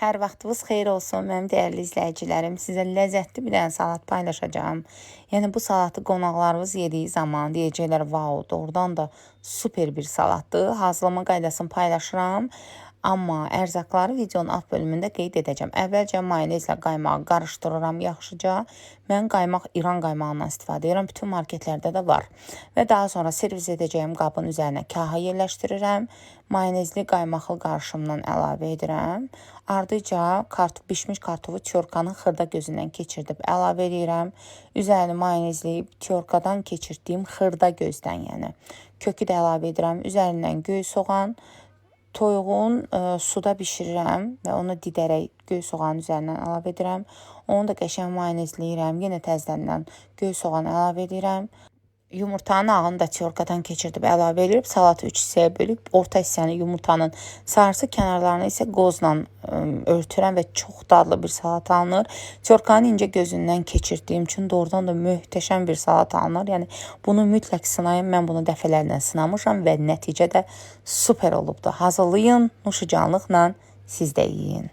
Hər vaxtınız xeyir olsun mənim dəyərli izləyicilərim. Sizə ləzzətli bir dənə salat paylaşacağım. Yəni bu salatı qonaqlarınız yediyi zaman deyəcəklər, "Vau, doğrudan da super bir salatdır." Hazırlama qaydasını paylaşıram. Amma ərzaqları videonun alt bölümündə qeyd edəcəm. Əvvəlcə mayonezlə qaymağı qarışdırıram yaxşıca. Mən qaymaq İran qaymağından istifadə edirəm. Bütün marketlərdə də var. Və daha sonra servis edəcəyim qabın üzərinə kaha yerləşdirirəm. Mayonezli qaymaqlı qarışımdan əlavə edirəm. Ardıca bişmiş kartofu tyorkanın xırda gözündən keçirdib əlavə edirəm. Üzərini mayonezləyib tyorkadan keçirdiyim xırda gözdən, yəni kökü də əlavə edirəm. Üzərindən göy soğan, toyuğun suda bişirirəm və onu didərək göy soğanın üzərindən əlavə edirəm. Onu da qəşəng mayonezləyirəm. Yenə təzədən göy soğan əlavə edirəm. Yumurtanın ağını da tyorkadan keçirdib əlavə edib salatı 3 hissəyə bölüb orta hissəni yumurtanın sarısı, kənarlarını isə qozla örtürəm və çox dadlı bir salat alınır. Tyorkanın incə gözündən keçirdiyim üçün doğrudan da möhtəşəm bir salat alınır. Yəni bunu mütləq sınayın. Mən bunu dəfələrlə sınamışam və nəticə də super olubdu. Hazırlayın, nuşucanlıqla siz də yeyin.